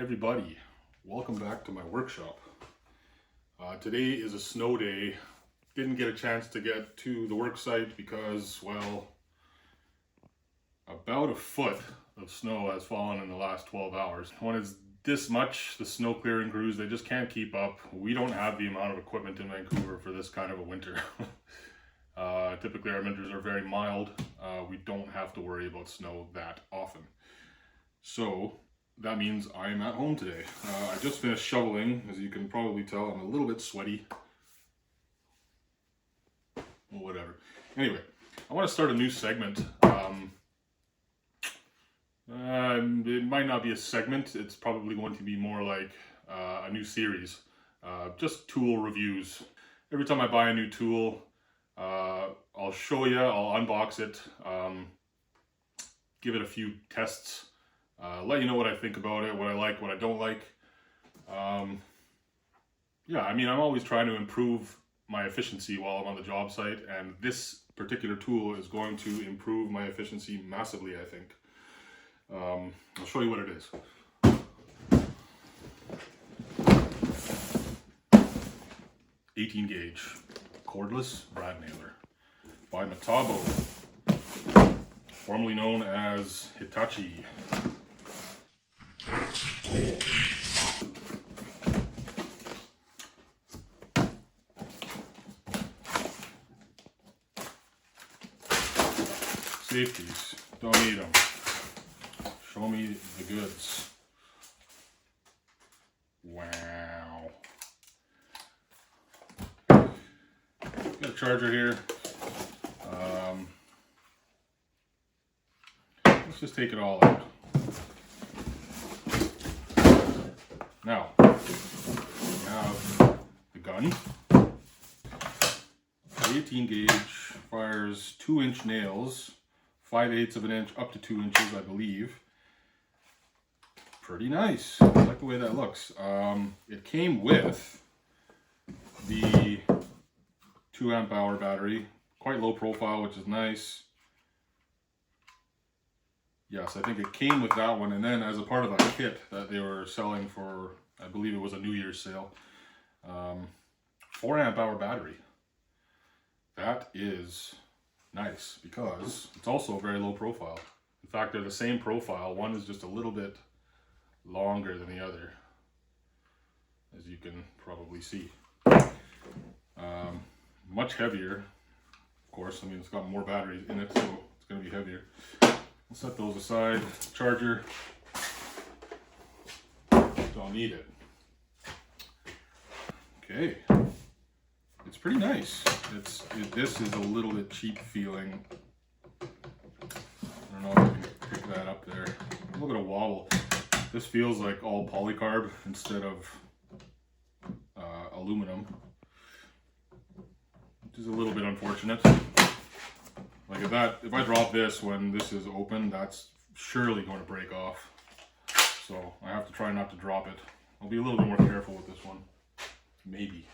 everybody, welcome back to my workshop. Today is a snow day. Didn't get a chance to get to the work site because, well, about a foot of snow has fallen in the last 12 hours. When it's this much, the snow clearing crews, they just can't keep up. We don't have the amount of equipment in Vancouver for this kind of a winter. Typically our winters are very mild. We don't have to worry about snow that often. So that means I'm at home today. I just finished shoveling. As you can probably tell, I'm a little bit sweaty. Well, whatever. Anyway, I want to start a new segment. It might not be a segment. It's probably going to be more like a new series. Just tool reviews. Every time I buy a new tool, I'll show you, I'll unbox it, give it a few tests. Let you know what I think about it, what I like, what I don't like. Yeah, I mean, I'm always trying to improve my efficiency while I'm on the job site, and this particular tool is going to improve my efficiency massively, I think. I'll show you what it is. 18 gauge cordless brad nailer by Metabo, formerly known as Hitachi. Safeties, don't need them. Show me the goods. Wow. Got a charger here. Let's just take it all out. Now, we have the gun. The 18 gauge fires 2-inch nails, 5/8 of an inch up to 2 inches, I believe. Pretty nice. I like the way that looks. It came with the 2 amp hour battery, quite low profile, which is nice. Yes, I think it came with that one, and then as a part of a kit that they were selling for, I believe it was a New Year's sale, 4 amp hour battery. That is nice because it's also very low profile. In fact, they're the same profile. One is just a little bit longer than the other, as you can probably see. Much heavier, of course. I mean, it's got more batteries in it, so it's going to be heavier. I'll set those aside. Charger, don't need it. Okay, it's pretty nice. This is a little bit cheap feeling. I don't know if you can pick that up there. A little bit of wobble. This feels like all polycarb instead of aluminum, which is a little bit unfortunate. Like if I drop this when this is open, that's surely going to break off. So I have to try not to drop it. I'll be a little bit more careful with this one. Maybe.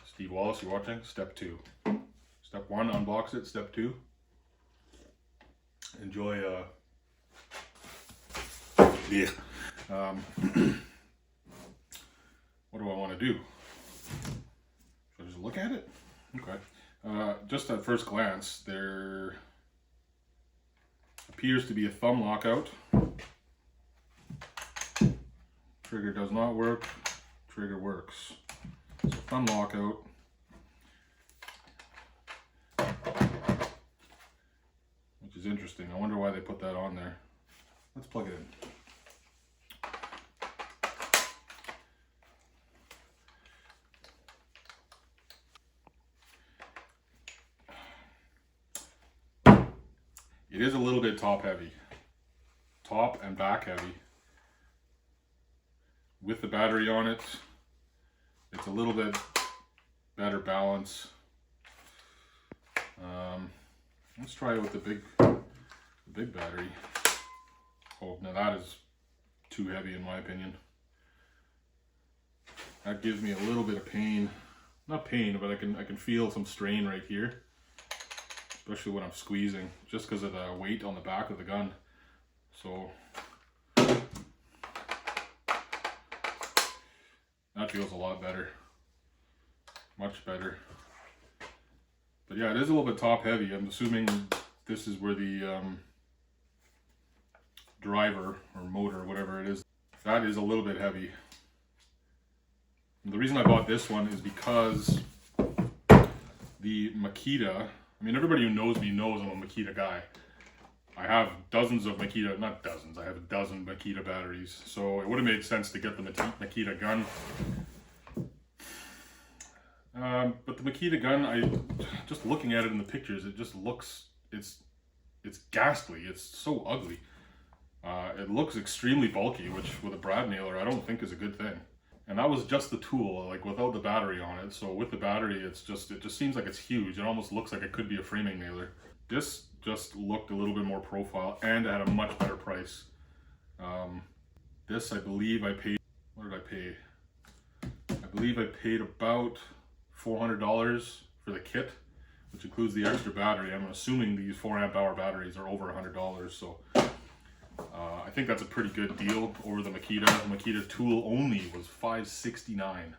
Steve Wallace, you watching? Step 2. Step 1, unbox it. Step 2, enjoy. Yeah. What do I want to do? Should I just look at it? Okay. Just at first glance, there appears to be a thumb lockout. Trigger does not work. Trigger works. So thumb lockout. Which is interesting. I wonder why they put that on there. Let's plug it in. It is a little bit top heavy. Top and back heavy. With the battery on it, it's a little bit better balance. Let's try it with the big battery. Oh, now that is too heavy in my opinion. That gives me a little bit of pain. Not pain, but I can feel some strain right here. especially when I'm squeezing, just because of the weight on the back of the gun. So that feels a lot better, much better. But yeah, it is a little bit top heavy. I'm assuming this is where the driver or motor, whatever it is, that is a little bit heavy. And the reason I bought this one is because the Makita, I mean, everybody who knows me knows I'm a Makita guy. I have dozens of Makita, not dozens, I have a dozen Makita batteries. So it would have made sense to get the Makita gun. But the Makita gun, just looking at it in the pictures, it just looks, it's ghastly. It's so ugly. It looks extremely bulky, which with a brad nailer, I don't think is a good thing. And that was just the tool, like without the battery on it. So with the battery, it just seems like it's huge. It almost looks like it could be a framing nailer. This just looked a little bit more profile and at a much better price. This, I believe I paid, what did I pay? I believe I paid about $400 for the kit, which includes the extra battery. I'm assuming these 4 amp hour batteries are over $100. So I think that's a pretty good deal over the Makita. The Makita tool only was $569,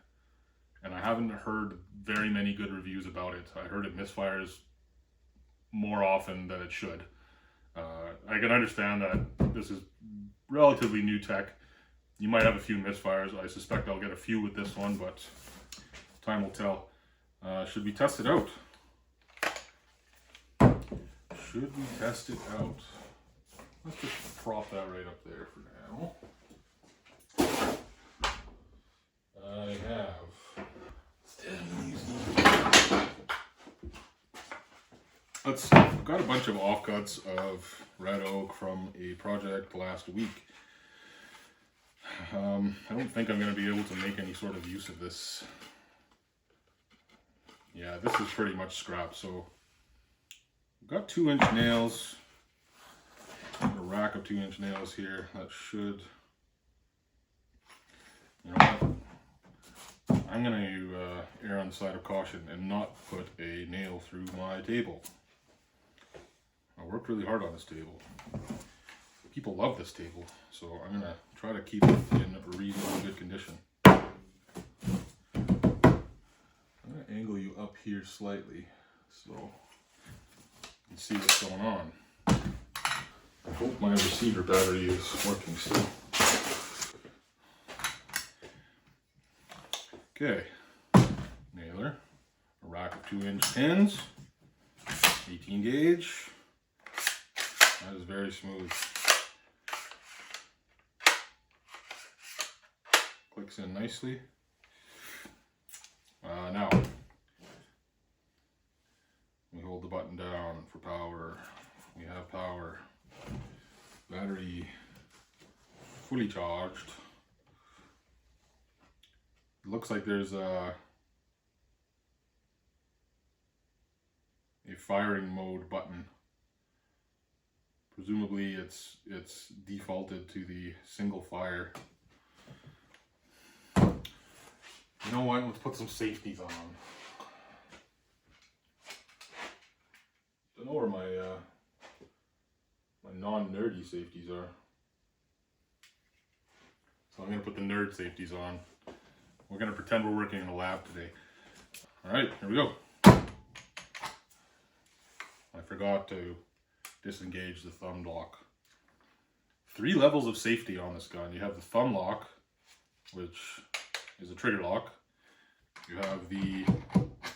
and I haven't heard very many good reviews about it. I heard it misfires more often than it should. I can understand that this is relatively new tech. You might have a few misfires. I suspect I'll get a few with this one, but time will tell. Should we test it out? Should we test it out? Let's just prop that right up there for now. I have. I've got a bunch of offcuts of red oak from a project last week. I don't think I'm going to be able to make any sort of use of this. Yeah, this is pretty much scrap. So I've got 2-inch nails. A rack of 2-inch nails here. That should, you know what, I'm going to err on the side of caution and not put a nail through my table. I worked really hard on this table. People love this table, so I'm going to try to keep it in reasonably good condition. I'm going to angle you up here slightly so you can see what's going on. I hope my receiver battery is working still. Okay, nailer, a rack of 2-inch pins, 18 gauge. That is very smooth. Clicks in nicely. Now, we hold the button down for power. We have power. Battery fully charged. It looks like there's a firing mode button. Presumably it's defaulted to the single fire. You know what? Let's put some safeties on. Don't know where my non-nerdy safeties are. So I'm going to put the nerd safeties on. We're going to pretend we're working in a lab today. Alright, here we go. I forgot to disengage the thumb lock. 3 levels of safety on this gun. You have the thumb lock, which is a trigger lock. You have the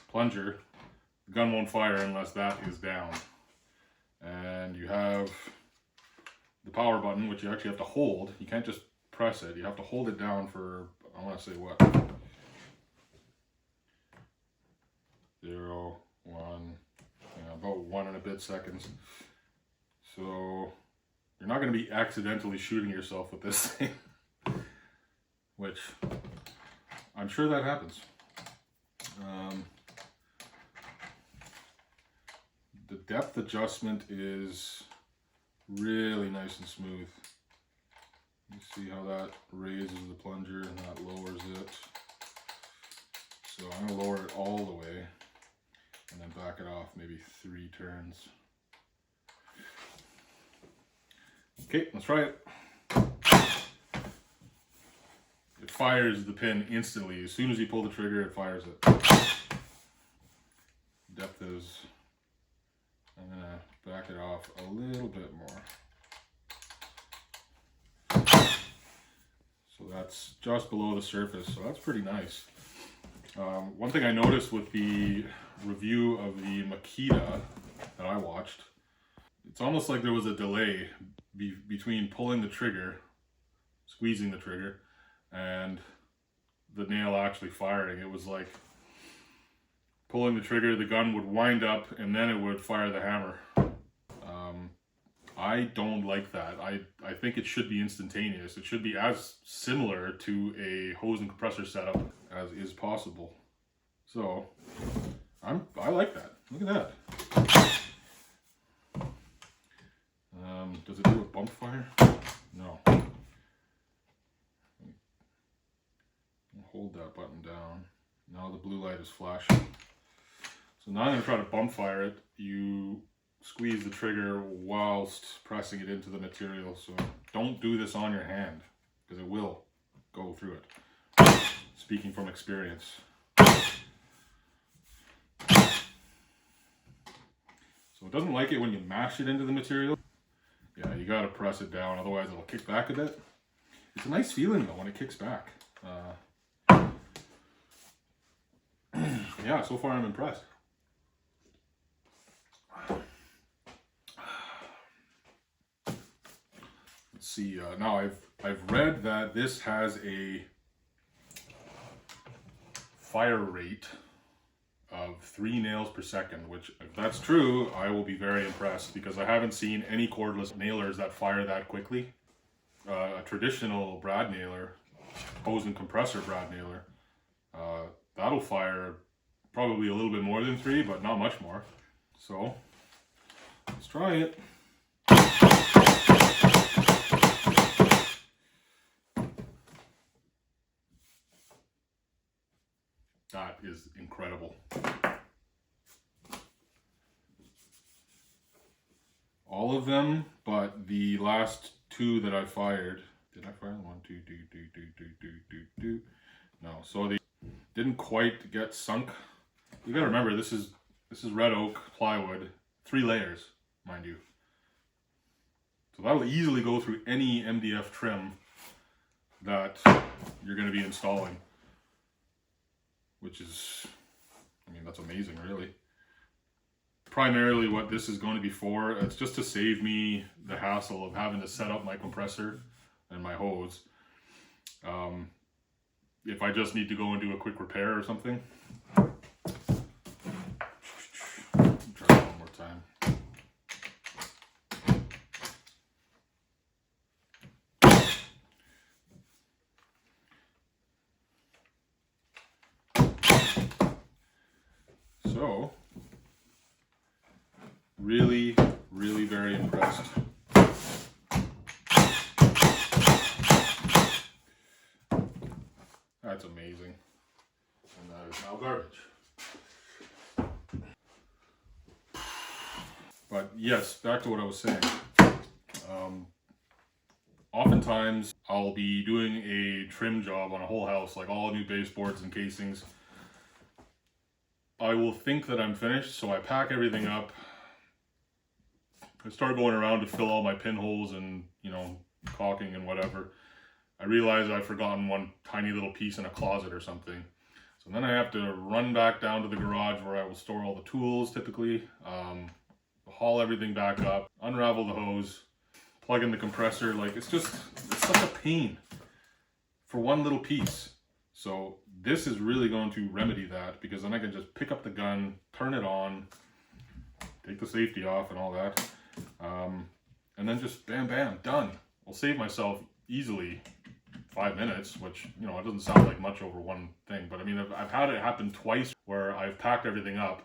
plunger. The gun won't fire unless that is down. And you have the power button, which you actually have to hold. You can't just press it. You have to hold it down for, I want to say what? 0, 1, about 1 and a bit seconds. So you're not going to be accidentally shooting yourself with this thing, which I'm sure that happens. The depth adjustment is really nice and smooth. You see how that raises the plunger and that lowers it. So I'm going to lower it all the way and then back it off maybe 3 turns. Okay, let's try it. It fires the pin instantly. As soon as you pull the trigger, it fires it. Depth is, I'm gonna back it off a little bit more. So that's just below the surface, so that's pretty nice. One thing I noticed with the review of the Makita that I watched, it's almost like there was a delay between pulling the trigger, squeezing the trigger, and the nail actually firing. It was like pulling the trigger, the gun would wind up, and then it would fire the hammer. I don't like that. I think it should be instantaneous. It should be as similar to a hose and compressor setup as is possible. So I like that. Look at that. Does it do a bump fire? No. Hold that button down. Now the blue light is flashing. So now I'm going to try to bump fire it. You squeeze the trigger whilst pressing it into the material. So don't do this on your hand because it will go through it. Speaking from experience. So it doesn't like it when you mash it into the material. Yeah, you got to press it down, otherwise it'll kick back a bit. It's a nice feeling though when it kicks back. Yeah, so far I'm impressed. Let's see. Now I've read that this has a fire rate of 3 nails per second, which if that's true, I will be very impressed because I haven't seen any cordless nailers that fire that quickly. A traditional brad nailer, hose and compressor brad nailer, that'll fire probably a little bit more than 3, but not much more. So let's try it. That is incredible. All of them, but the last 2 that I fired. Did I fire 1, 2, do? No, so they didn't quite get sunk. You gotta remember, this is red oak plywood, 3 layers, mind you. So that'll easily go through any MDF trim that you're gonna be installing. Which is, I mean, that's amazing, really. Primarily what this is going to be for, it's just to save me the hassle of having to set up my compressor and my hose. If I just need to go and do a quick repair or something. Try it one more time. So, really, really very impressed. That's amazing. And that is now garbage. But yes, back to what I was saying. Oftentimes I'll be doing a trim job on a whole house, like all new baseboards and casings. I will think that I'm finished, so I pack everything up. I start going around to fill all my pinholes and, you know, caulking and whatever. I realize I've forgotten one tiny little piece in a closet or something. So then I have to run back down to the garage where I will store all the tools typically, haul everything back up, unravel the hose, plug in the compressor. Like it's such a pain for one little piece. So this is really going to remedy that because then I can just pick up the gun, turn it on, take the safety off and all that. And then just bam, bam, done. I'll save myself easily 5 minutes, which, you know, it doesn't sound like much over one thing. But I mean, I've had it happen twice where I've packed everything up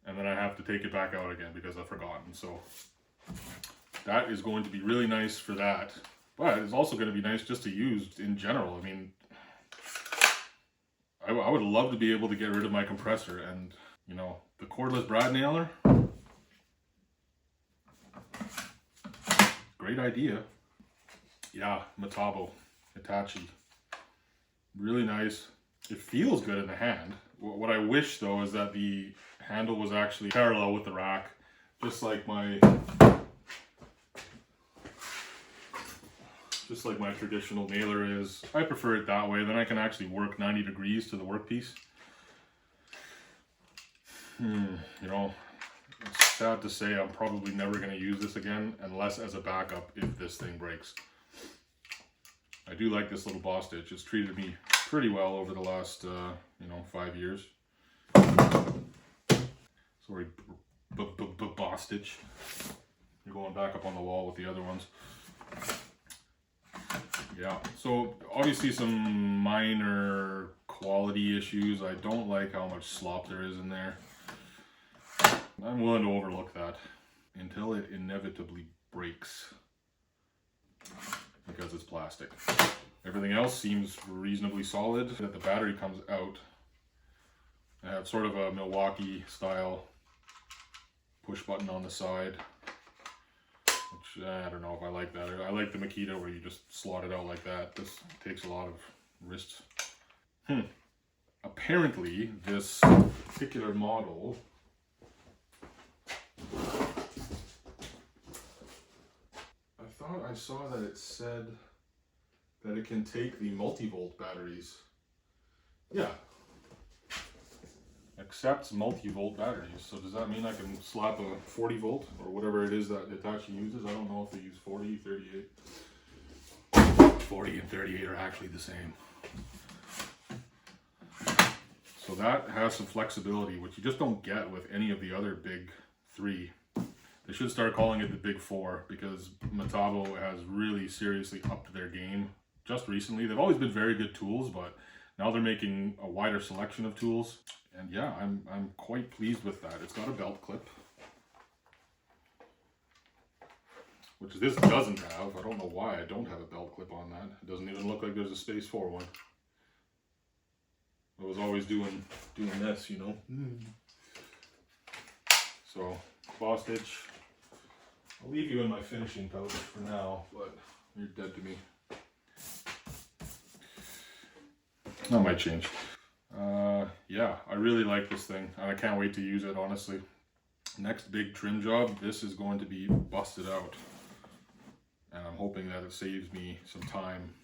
and then I have to take it back out again because I've forgotten. So that is going to be really nice for that. But it's also going to be nice just to use in general. I mean, I would love to be able to get rid of my compressor and, you know, the cordless brad nailer. Great idea. Yeah, Metabo, Hitachi. Really nice. It feels good in the hand. What I wish though is that the handle was actually parallel with the rack, just like my traditional nailer is. I prefer it that way, then I can actually work 90 degrees to the workpiece. You know, it's sad to say I'm probably never going to use this again, unless as a backup if this thing breaks. I do like this little boss stitch. It's treated me pretty well over the last, 5 years. Sorry, boss stitch. You're going back up on the wall with the other ones. Yeah, so obviously some minor quality issues. I don't like how much slop there is in there. I'm willing to overlook that until it inevitably breaks, because it's plastic. Everything else seems reasonably solid. That the battery comes out. I have sort of a Milwaukee style push button on the side, which I don't know if I like that. I like the Makita where you just slot it out like that. This takes a lot of wrist. Apparently this particular model I thought I saw that it said that it can take the multi-volt batteries. Yeah. Accepts multi-volt batteries. So does that mean I can slap a 40 volt or whatever it is that Hitachi uses? I don't know if they use 40, 38. 40 and 38 are actually the same. So that has some flexibility, which you just don't get with any of the other big three. They should start calling it the big four, because Metabo has really seriously upped their game just recently. They've always been very good tools, but now they're making a wider selection of tools. And yeah, I'm quite pleased with that. It's got a belt clip, which this doesn't have. I don't know why I don't have a belt clip on that. It doesn't even look like there's a space for one. I was always doing this, you know. So, boss stitch. I'll leave you in my finishing pouch for now, but you're dead to me. That might change. Yeah, I really like this thing, and I can't wait to use it, honestly. Next big trim job, this is going to be busted out. And I'm hoping that it saves me some time.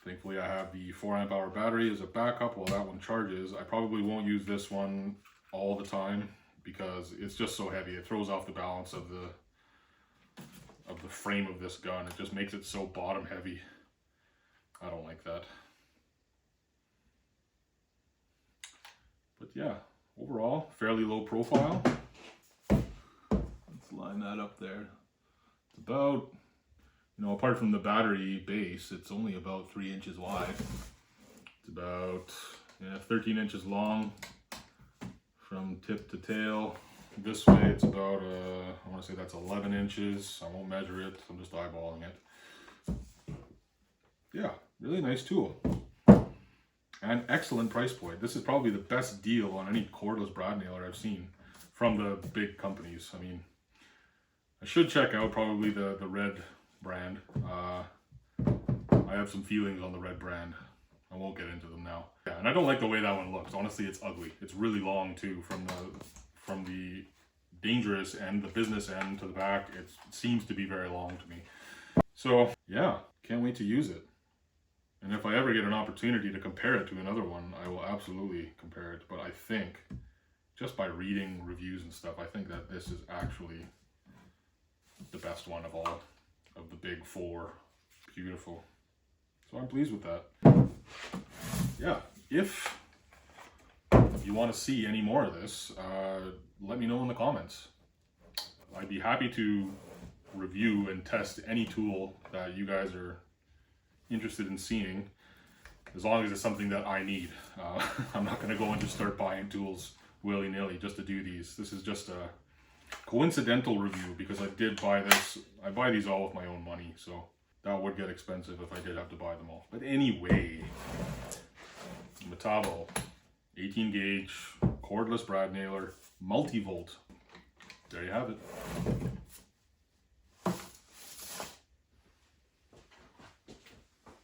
Thankfully I have the 4 amp hour battery as a backup while that one charges. I probably won't use this one all the time because it's just so heavy. It throws off the balance of the frame of this gun. It just makes it so bottom heavy. I don't like that. But yeah, overall, fairly low profile. Let's line that up there. It's about, apart from the battery base, it's only about 3 inches wide. It's about 13 inches long from tip to tail. This way it's about, I want to say that's 11 inches. I won't measure it, I'm just eyeballing it. Yeah, really nice tool. And excellent price point. This is probably the best deal on any cordless brad nailer I've seen from the big companies. I mean, I should check out probably the Red brand. I have some feelings on the Red brand. I won't get into them now. Yeah, and I don't like the way that one looks. Honestly, it's ugly. It's really long too, from the dangerous end, the business end to the back. It seems to be very long to me. So yeah, can't wait to use it. And if I ever get an opportunity to compare it to another one, I will absolutely compare it. But I think, just by reading reviews and stuff, I think that this is actually the best one of all of the big four. Beautiful. So I'm pleased with that. Yeah, if you want to see any more of this, let me know in the comments. I'd be happy to review and test any tool that you guys are interested in seeing, as long as it's something that I need. I'm not going to go and just start buying tools willy-nilly just to do these. This is just a coincidental review because I did buy this. I buy these all with my own money, so that would get expensive if I did have to buy them all. But anyway, Metabo 18 gauge cordless brad nailer, multi-volt. There you have it.